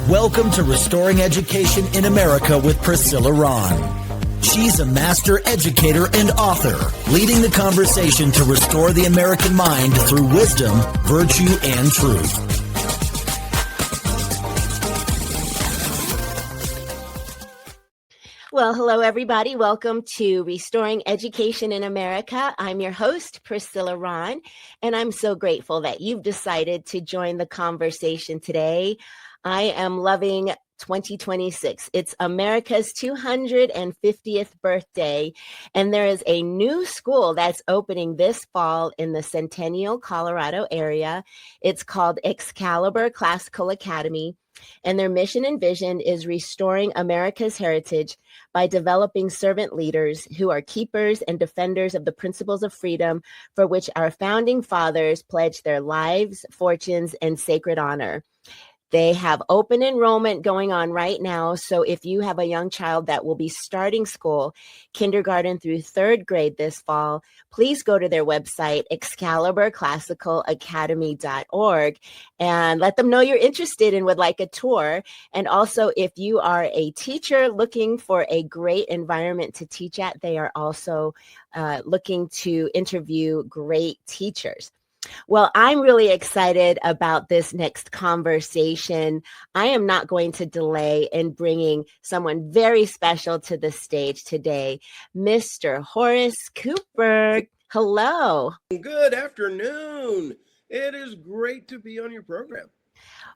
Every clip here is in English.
Welcome to Restoring Education in America with Priscilla Rahn. She's a master educator and author, leading the conversation to restore the American mind through wisdom, virtue, and truth. Well, hello, everybody. Welcome to Restoring Education in America. I'm your host, Priscilla Rahn, and I'm so grateful that you've decided to join the conversation today. I am loving 2026. It's America's 250th birthday, and there is a new school that's opening this fall in the Centennial, Colorado area. It's called Excalibur Classical Academy, and their mission and vision is restoring America's heritage by developing servant leaders who are keepers and defenders of the principles of freedom for which our founding fathers pledged their lives, fortunes, and sacred honor. They have open enrollment going on right now. So if you have a young child that will be starting school, kindergarten through third grade this fall, please go to their website, excaliburclassicalacademy.org, and let them know you're interested and would like a tour. And also, if you are a teacher looking for a great environment to teach at, they are also looking to interview great teachers. Well, I'm really excited about this next conversation. I am not going to delay in bringing someone very special to the stage today, Mr. Horace Cooper. Hello. Good afternoon. It is great to be on your program.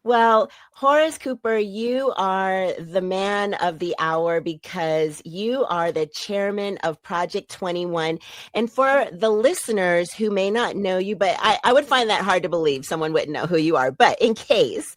Well, Horace Cooper, you are the man of the hour because you are the chairman of Project 21. And for the listeners who may not know you, but I would find that hard to believe someone wouldn't know who you are. But in case,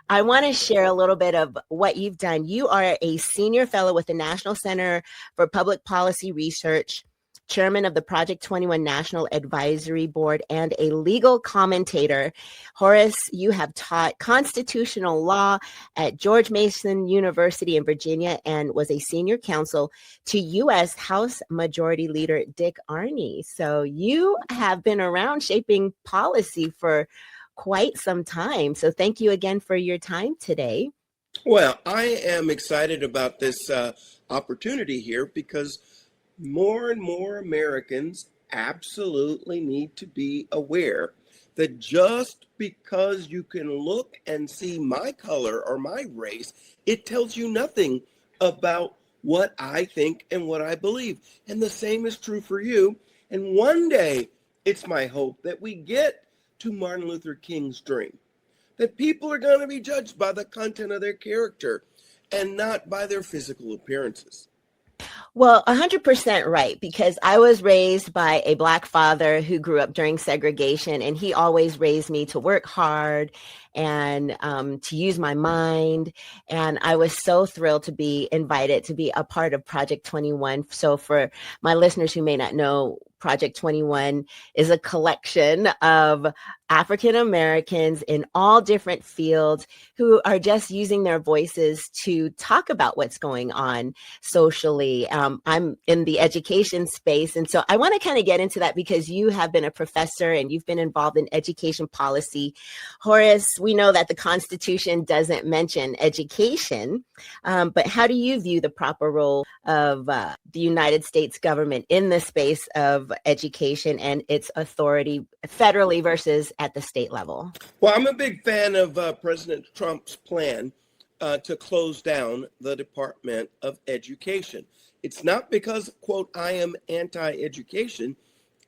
I want to share a little bit of what you've done. You are a senior fellow with the National Center for Public Policy Research, chairman of the Project 21 National Advisory Board, and a legal commentator. Horace, you have taught constitutional law at George Mason University in Virginia and was a senior counsel to U.S. House Majority Leader Dick Armey. So you have been around shaping policy for quite some time. So thank you again for your time today. Well, I am excited about this opportunity here because more and more Americans absolutely need to be aware that just because you can look and see my color or my race, it tells you nothing about what I think and what I believe. And the same is true for you. And one day, it's my hope that we get to Martin Luther King's dream, that people are going to be judged by the content of their character and not by their physical appearances. Well, 100% right, because I was raised by a Black father who grew up during segregation, and he always raised me to work hard and to use my mind. And I was so thrilled to be invited to be a part of Project 21. So for my listeners who may not know, Project 21 is a collection of African Americans in all different fields who are just using their voices to talk about what's going on socially. I'm in the education space, and so I want to kind of get into that because you have been a professor and you've been involved in education policy. Horace, we know that the Constitution doesn't mention education, but how do you view the proper role of the United States government in the space of education and its authority federally versus at the state level? Well, I'm a big fan of President Trump's plan to close down the Department of Education. It's not because, quote, I am anti-education.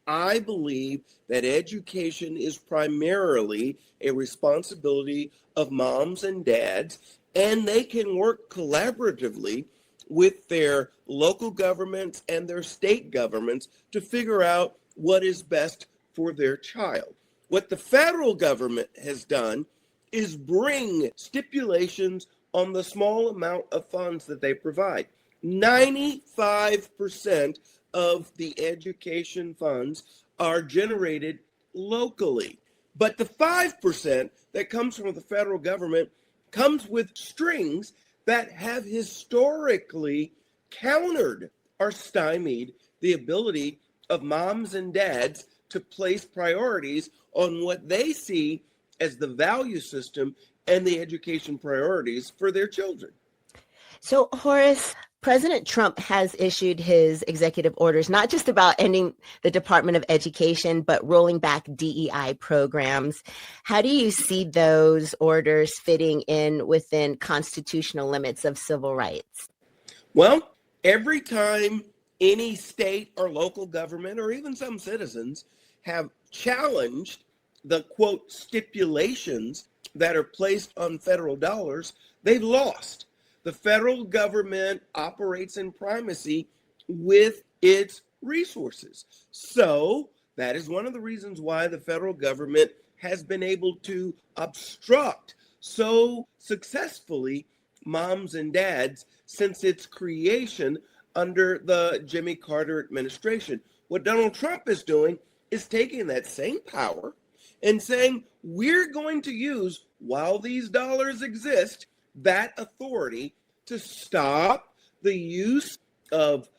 I believe that education is primarily a responsibility of moms and dads, and they can work collaboratively with their local governments and their state governments to figure out what is best for their child. What the federal government has done is bring stipulations on the small amount of funds that they provide. 95% of the education funds are generated locally. But the 5% that comes from the federal government comes with strings that have historically countered or stymied the ability of moms and dads to place priorities on what they see as the value system and the education priorities for their children. So, Horace, President Trump has issued his executive orders, not just about ending the Department of Education, but rolling back DEI programs. How do you see those orders fitting in within constitutional limits of civil rights? Well, every time any state or local government or even some citizens have challenged the quote stipulations that are placed on federal dollars, they've lost. The federal government operates in primacy with its resources. So that is one of the reasons why the federal government has been able to obstruct so successfully moms and dads since its creation under the Jimmy Carter administration. What Donald Trump is doing is taking that same power and saying, we're going to use, while these dollars exist, that authority to stop the use of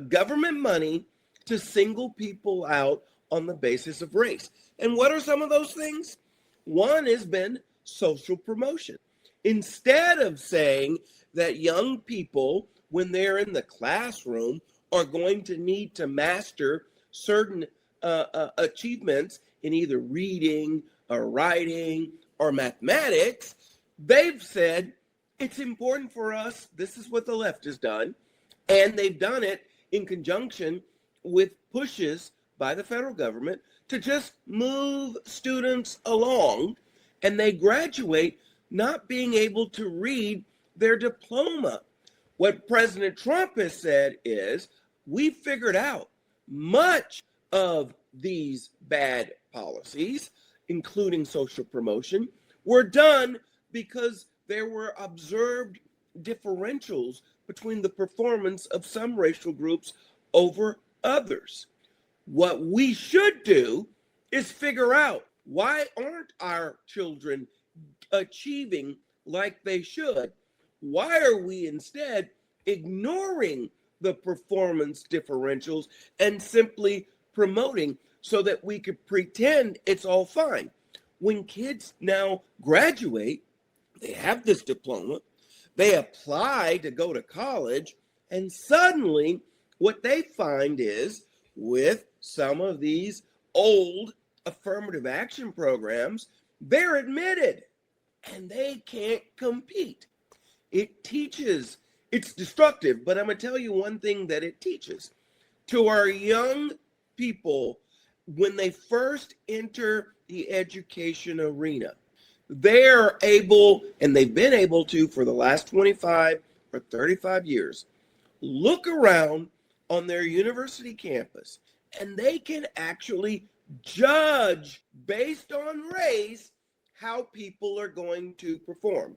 government money to single people out on the basis of race. And what are some of those things? One has been social promotion. Instead of saying that young people, when they're in the classroom, are going to need to master certain achievements in either reading or writing or mathematics, they've said it's important for us. This is what the left has done. And they've done it in conjunction with pushes by the federal government to just move students along, and they graduate not being able to read their diploma. What President Trump has said is, we figured out much of these bad policies, including social promotion, were done because there were observed differentials between the performance of some racial groups over others. What we should do is figure out, why aren't our children achieving like they should? Why are we instead ignoring the performance differentials and simply promoting so that we could pretend it's all fine? When kids now graduate, they have this diploma, they apply to go to college, and suddenly what they find is, with some of these old affirmative action programs, they're admitted and they can't compete. It teaches, it's destructive, but I'm going to tell you one thing that it teaches. To our young people, when they first enter the education arena, they're able, and they've been able to for the last 25 or 35 years, look around on their university campus, and they can actually judge based on race how people are going to perform.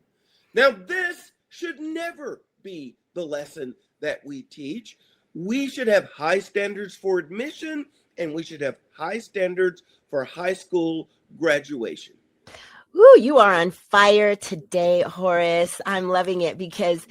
Now, this should never be the lesson that we teach. We should have high standards for admission, and we should have high standards for high school graduation. Ooh, you are on fire today, Horace. I'm loving it because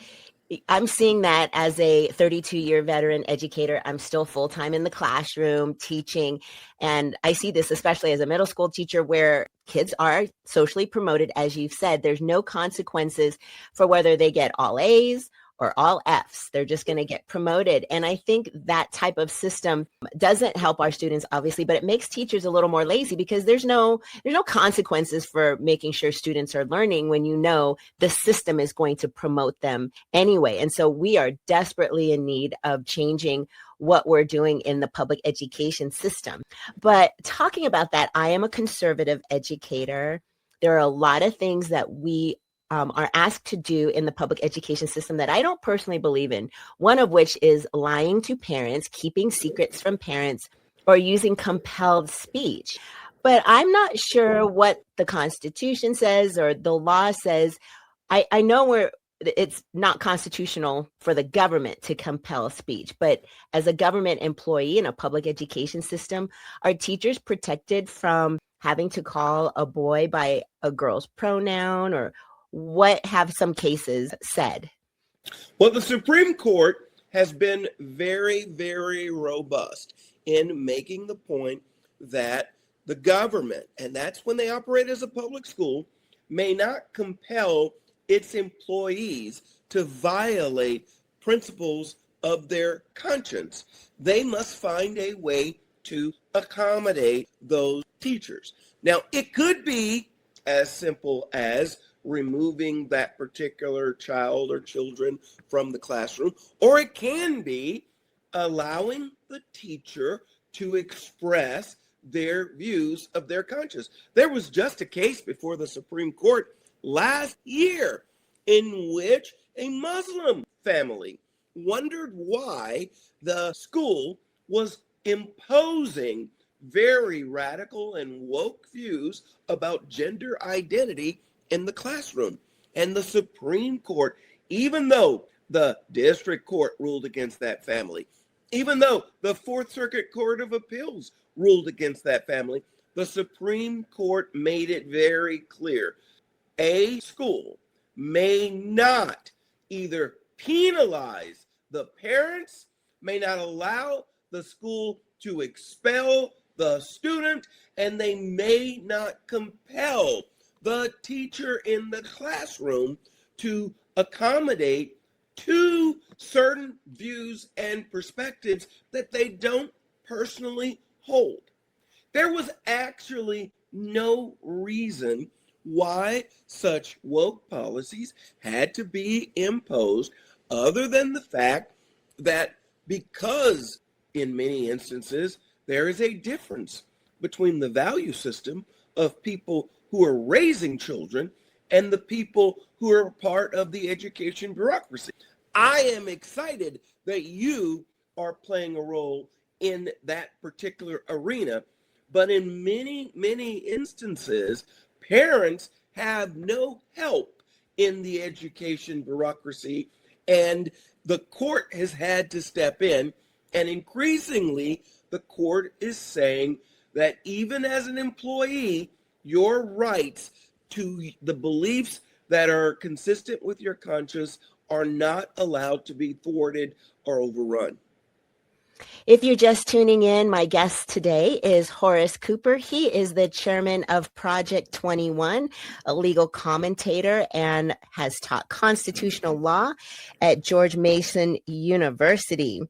I'm seeing that as a 32-year veteran educator. I'm still full-time in the classroom teaching. And I see this especially as a middle school teacher, where kids are socially promoted. As you've said, there's no consequences for whether they get all A's or all F's. They're just going to get promoted. And I think that type of system doesn't help our students, obviously, but it makes teachers a little more lazy, because there's no consequences for making sure students are learning when you know the system is going to promote them anyway. And so we are desperately in need of changing what we're doing in the public education system. But talking about that, I am a conservative educator. There are a lot of things that we are asked to do in the public education system that I don't personally believe in. One of which is lying to parents, keeping secrets from parents, or using compelled speech. But I'm not sure what the Constitution says or the law says. I know it's not constitutional for the government to compel speech, but as a government employee in a public education system, are teachers protected from having to call a boy by a girl's pronoun, or what have some cases said? Well, the Supreme Court has been very, very robust in making the point that the government, and that's when they operate as a public school, may not compel its employees to violate principles of their conscience. They must find a way to accommodate those teachers. Now, it could be as simple as removing that particular child or children from the classroom, or it can be allowing the teacher to express their views of their conscience. There was just a case before the Supreme Court last year in which a Muslim family wondered why the school was imposing very radical and woke views about gender identity in the classroom. And the Supreme Court, even though the district court ruled against that family, even though the Fourth Circuit Court of Appeals ruled against that family, the Supreme Court made it very clear. A school may not either penalize the parents, may not allow the school to expel the student, and they may not compel the teacher in the classroom to accommodate to certain views and perspectives that they don't personally hold. There was actually no reason why such woke policies had to be imposed other than the fact that because in many instances there is a difference between the value system of people who are raising children and the people who are part of the education bureaucracy. I am excited that you are playing a role in that particular arena, but in many, many instances, parents have no help in the education bureaucracy, and the court has had to step in, and increasingly, the court is saying that even as an employee, your rights to the beliefs that are consistent with your conscience are not allowed to be thwarted or overrun. If you're just tuning in, my guest today is Horace Cooper. He is the chairman of Project 21, a legal commentator, and has taught constitutional law at George Mason University.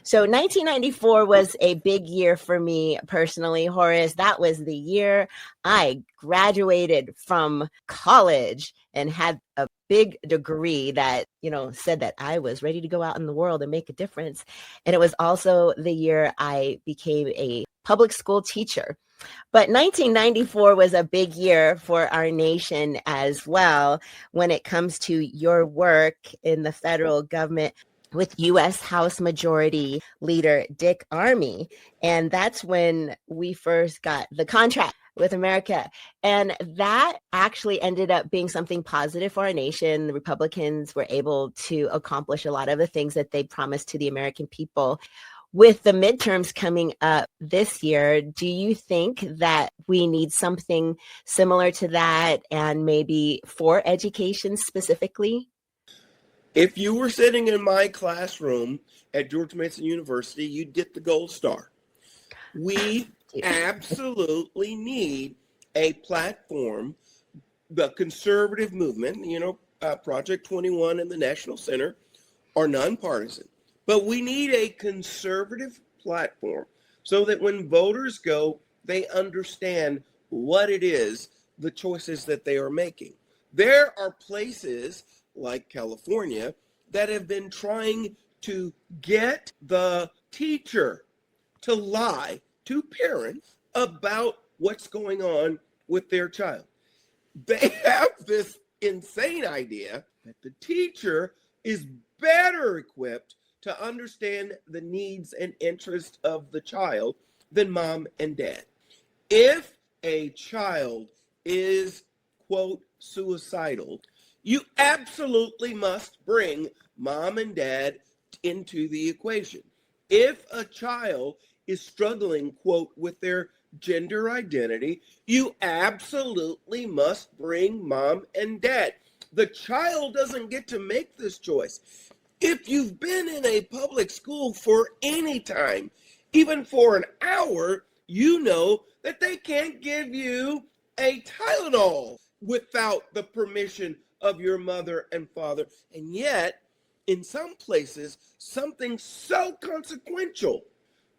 So 1994 was a big year for me personally, Horace. That was the year I graduated from college and had a big degree that, said that I was ready to go out in the world and make a difference. And it was also the year I became a public school teacher. But 1994 was a big year for our nation as well when it comes to your work in the federal government with U.S. House Majority Leader Dick Armey. And that's when we first got the contract with America. And that actually ended up being something positive for our nation. The Republicans were able to accomplish a lot of the things that they promised to the American people. With the midterms coming up this year, do you think that we need something similar to that, and maybe for education specifically? If you were sitting in my classroom at George Mason University, you'd get the gold star. We absolutely need a platform. The conservative movement, Project 21 and the National Center are nonpartisan, but we need a conservative platform so that when voters go, they understand what it is, the choices that they are making. There are places like California that have been trying to get the teacher to lie to parents about what's going on with their child. They have this insane idea that the teacher is better equipped to understand the needs and interests of the child than mom and dad. If a child is, quote, suicidal, you absolutely must bring mom and dad into the equation. If a child is struggling, quote, with their gender identity, you absolutely must bring mom and dad. The child doesn't get to make this choice. If you've been in a public school for any time, even for an hour, you know that they can't give you a Tylenol without the permission of your mother and father. And yet, in some places, something so consequential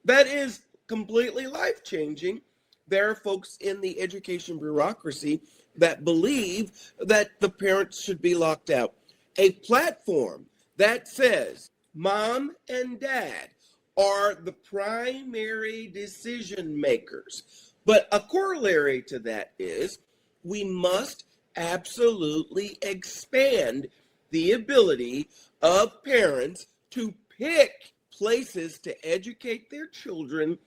that is completely life-changing, there are folks in the education bureaucracy that believe that the parents should be locked out. A platform that says mom and dad are the primary decision makers. But a corollary to that is we must absolutely expand the ability of parents to pick places to educate their children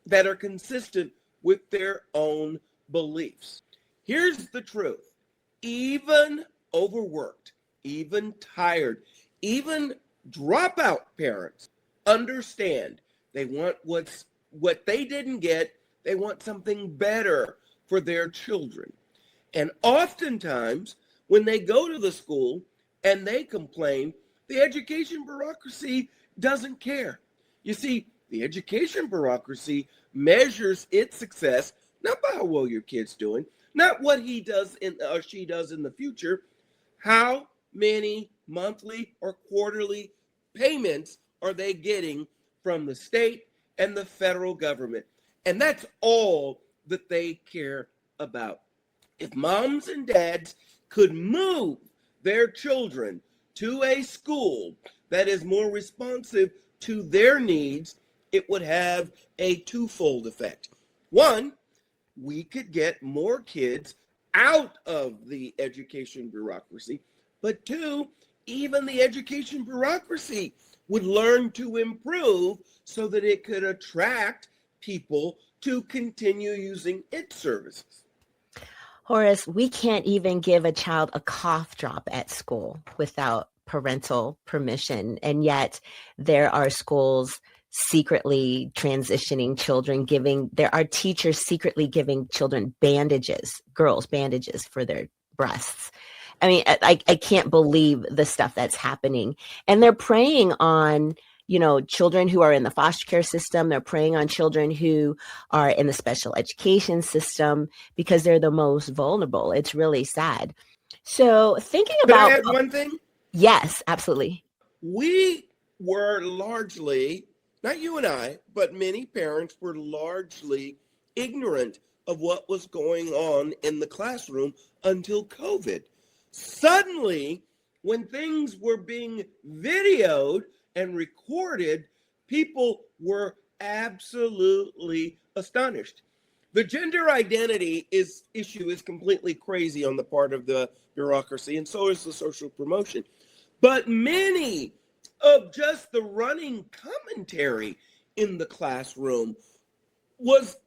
that are consistent with their own beliefs. Here's the truth. Even overworked, even tired, even dropout parents understand they want what they didn't get. They want something better for their children. And oftentimes, when they go to the school and they complain, the education bureaucracy doesn't care. You see, the education bureaucracy measures its success not by how well your kid's doing, not what he does or she does in the future, how many monthly or quarterly payments are they getting from the state and the federal government. And that's all that they care about. If moms and dads could move their children to a school that is more responsive to their needs, it would have a twofold effect. One, we could get more kids out of the education bureaucracy. But two, even the education bureaucracy would learn to improve so that it could attract people to continue using its services. Horace, we can't even give a child a cough drop at school without parental permission. And yet there are schools secretly transitioning children, there are teachers secretly giving children bandages, girls bandages for their breasts. I mean, I can't believe the stuff that's happening. And they're preying on, children who are in the foster care system. They're preying on children who are in the special education system because they're the most vulnerable. It's really sad. So thinking about— Can I add one thing? Yes, absolutely. We were largely, not you and I, but many parents were largely ignorant of what was going on in the classroom until COVID. Suddenly, when things were being videoed and recorded, people were absolutely astonished. The gender identity issue is completely crazy on the part of the bureaucracy, and so is the social promotion. But many of just the running commentary in the classroom was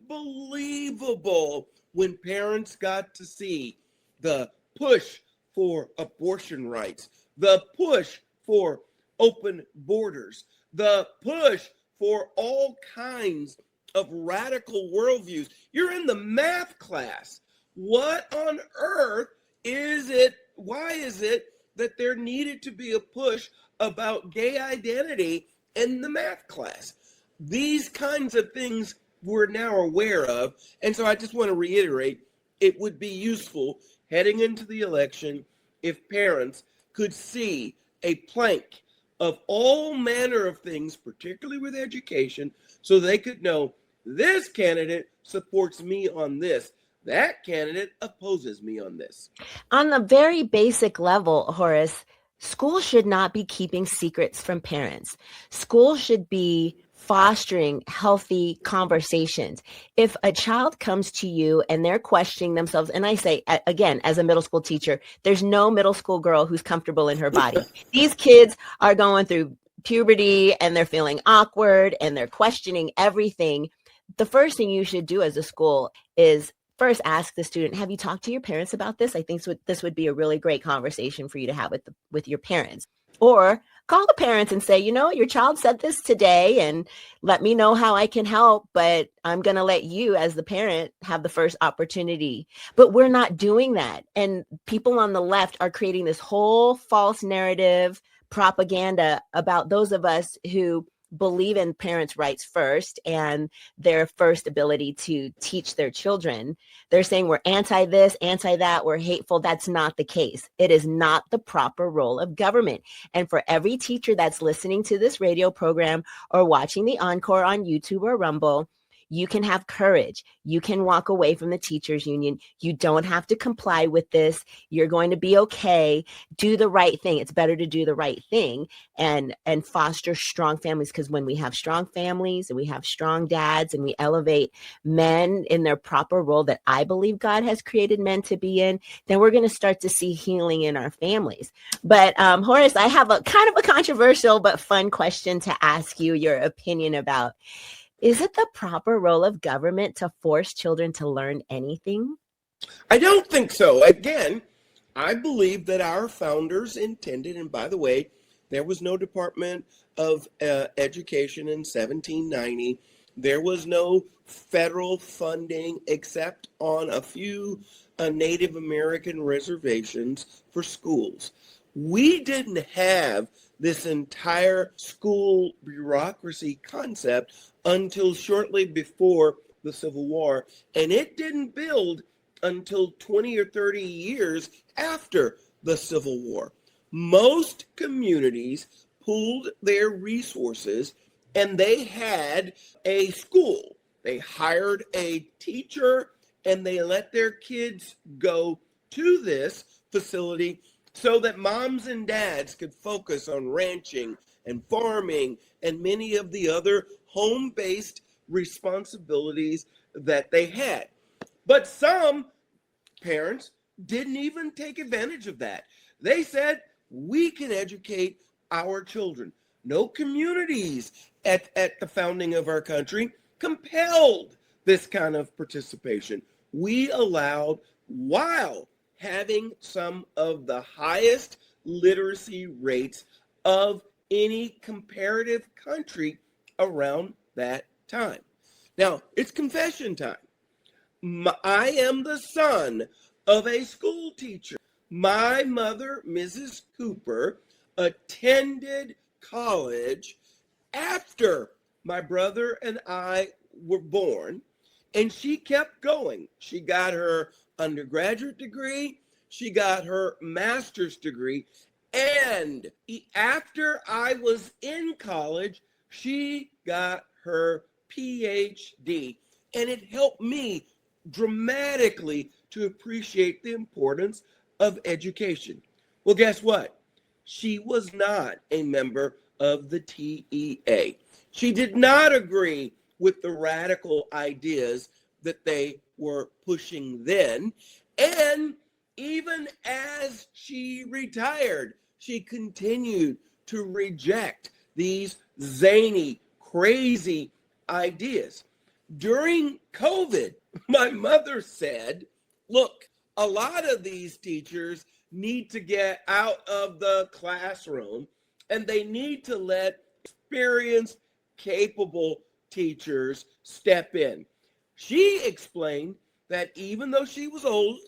unbelievable when parents got to see the push for abortion rights, the push for open borders, the push for all kinds of radical worldviews. You're in the math class. What on earth is it? Why is it that there needed to be a push about gay identity in the math class? These kinds of things we're now aware of. And so I just want to reiterate, it would be useful heading into the election if parents could see a plank of all manner of things, particularly with education, so they could know this candidate supports me on this. That candidate opposes me on this. On the very basic level, Horace, schools should not be keeping secrets from parents. Schools should be fostering healthy conversations. If a child comes to you and they're questioning themselves, and I say, again, as a middle school teacher, there's no middle school girl who's comfortable in her body. These kids are going through puberty and they're feeling awkward and they're questioning everything. The first thing you should do as a school is first ask the student, have you talked to your parents about this? I think this would be a really great conversation for you to have with your parents. Or call the parents and say, your child said this today and let me know how I can help, but I'm going to let you as the parent have the first opportunity. But we're not doing that. And people on the left are creating this whole false narrative propaganda about those of us who believe in parents' rights first and their first ability to teach their children. They're saying we're anti this, anti that, we're hateful. That's not the case. It is not the proper role of government. And for every teacher that's listening to this radio program or watching the encore on YouTube or Rumble, you can have courage. You can walk away from the teachers union. You don't have to comply with this. You're going to be okay. Do the right thing. It's better to do the right thing and foster strong families, because when we have strong families and we have strong dads and we elevate men in their proper role that I believe God has created men to be in, then we're going to start to see healing in our families. But Horace, I have a kind of a controversial but fun question to ask you your opinion about. Is it the proper role of government to force children to learn anything? I don't think so. Again, I believe that our founders intended, and by the way, there was no Department of Education in 1790. There was no federal funding except on a few Native American reservations for schools. We didn't have this entire school bureaucracy concept until shortly before the Civil War, and it didn't build until 20 or 30 years after the Civil War. Most communities pooled their resources and they had a school. They hired a teacher and they let their kids go to this facility so that moms and dads could focus on ranching and farming and many of the other home-based responsibilities that they had. But some parents didn't even take advantage of that. They said, we can educate our children. No communities at the founding of our country compelled this kind of participation. We allowed, while having some of the highest literacy rates of any comparative country around that time. Now, it's confession time. I am the son of a school teacher. My mother, Mrs. Cooper, attended college after my brother and I were born, and she kept going. She got her undergraduate degree, she got her master's degree, and after I was in college, she got her PhD, and it helped me dramatically to appreciate the importance of education. Well, guess what? She was not a member of the TEA. She did not agree with the radical ideas that they were pushing then. And even as she retired, she continued to reject these zany, crazy ideas. During COVID, my mother said, look, a lot of these teachers need to get out of the classroom and they need to let experienced, capable teachers step in. She explained that even though she was old,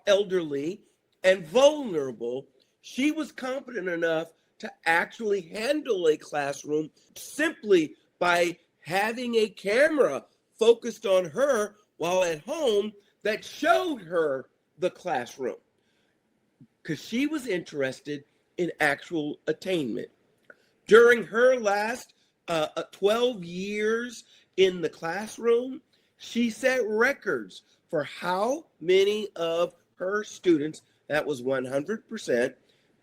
elderly, and vulnerable, she was confident enough to actually handle a classroom simply by having a camera focused on her while at home that showed her the classroom, because she was interested in actual attainment. During her last 12 years in the classroom, she set records for how many of her students, that was 100%,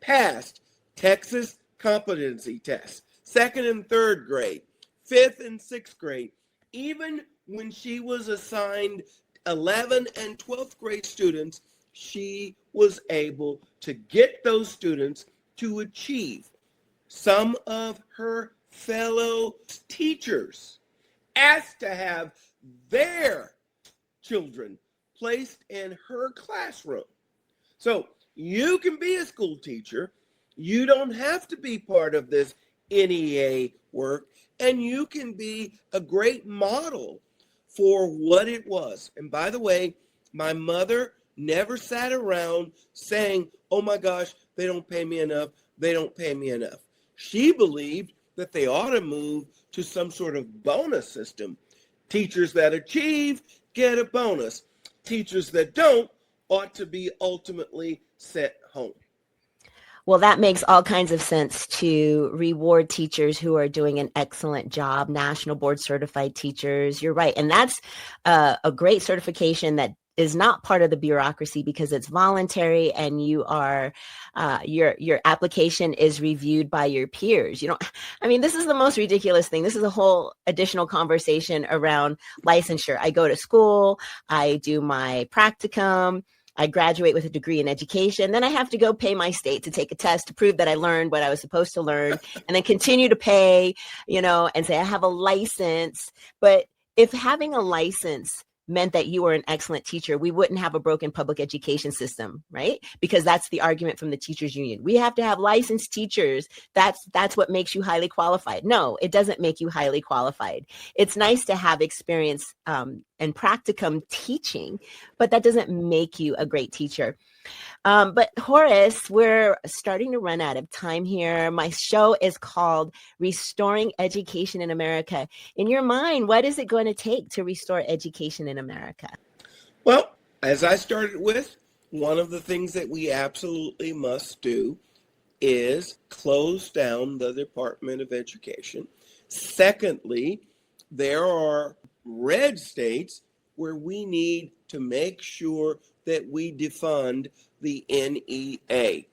passed Texas competency tests, 2nd and 3rd grade, 5th and 6th grade. Even when she was assigned 11th and 12th grade students, she was able to get those students to achieve. Some of her fellow teachers asked to have their children placed in her classroom. So you can be a school teacher. You don't have to be part of this NEA work, and you can be a great model for what it was. And by the way, my mother never sat around saying, oh my gosh, they don't pay me enough. They don't pay me enough. She believed that they ought to move to some sort of bonus system. Teachers that achieve get a bonus. Teachers that don't ought to be ultimately sent home. Well, that makes all kinds of sense to reward teachers who are doing an excellent job, national board certified teachers. You're right. And that's a great certification that is not part of the bureaucracy because it's voluntary and you are your application is reviewed by your peers. This is the most ridiculous thing. This is a whole additional conversation around licensure. I go to school, I do my practicum, I graduate with a degree in education. Then I have to go pay my state to take a test to prove that I learned what I was supposed to learn, and then continue to pay, and say I have a license. But if having a license meant that you were an excellent teacher, we wouldn't have a broken public education system, right? Because that's the argument from the teachers union. We have to have licensed teachers. That's what makes you highly qualified. No, it doesn't make you highly qualified. It's nice to have experience and practicum teaching, but that doesn't make you a great teacher. But Horace, we're starting to run out of time here. My show is called Restoring Education in America. In your mind, what is it going to take to restore education in America? Well, as I started with, one of the things that we absolutely must do is close down the Department of Education. Secondly, there are red states where we need to make sure that we defund the NEA.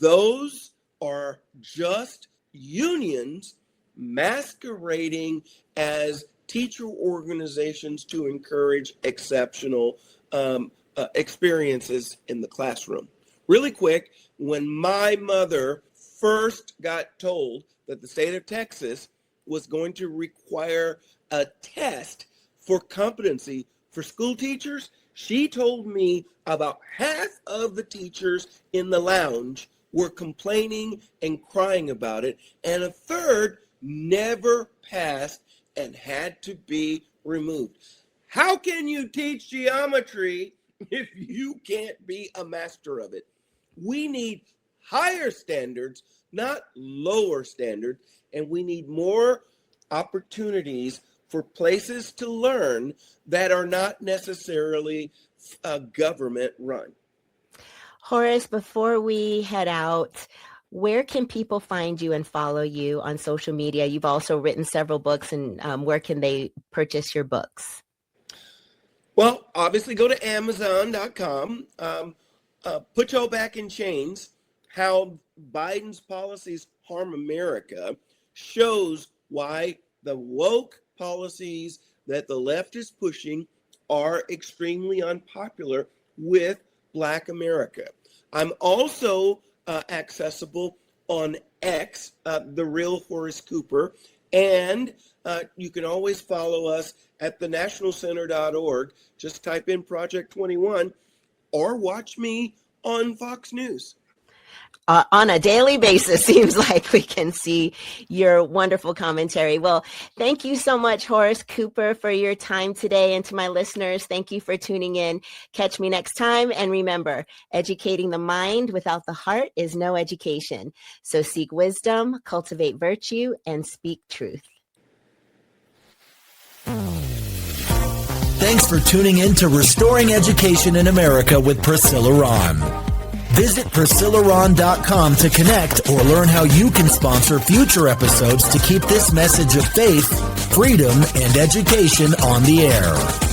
Those are just unions masquerading as teacher organizations to encourage exceptional experiences in the classroom. Really quick, when my mother first got told that the state of Texas was going to require a test for competency for school teachers, she told me about half of the teachers in the lounge were complaining and crying about it, and a third never passed and had to be removed. How can you teach geometry if you can't be a master of it? We need higher standards, not lower standards, and we need more opportunities for places to learn that are not necessarily government run. Horace, before we head out, where can people find you and follow you on social media? You've also written several books, and where can they purchase your books? Well, obviously go to Amazon.com. Put Y'all Back in Chains, How Biden's Policies Harm America, shows why the woke policies that the left is pushing are extremely unpopular with Black America. I'm also accessible on X, The Real Horace Cooper, and you can always follow us at thenationalcenter.org. Just type in Project 21 or watch me on Fox News. On a daily basis, seems like we can see your wonderful commentary. Well, thank you so much, Horace Cooper, for your time today. And to my listeners, thank you for tuning in. Catch me next time. And remember, educating the mind without the heart is no education. So seek wisdom, cultivate virtue, and speak truth. Thanks for tuning in to Restoring Education in America with Priscilla Ron. Visit PriscillaRon.com to connect or learn how you can sponsor future episodes to keep this message of faith, freedom, and education on the air.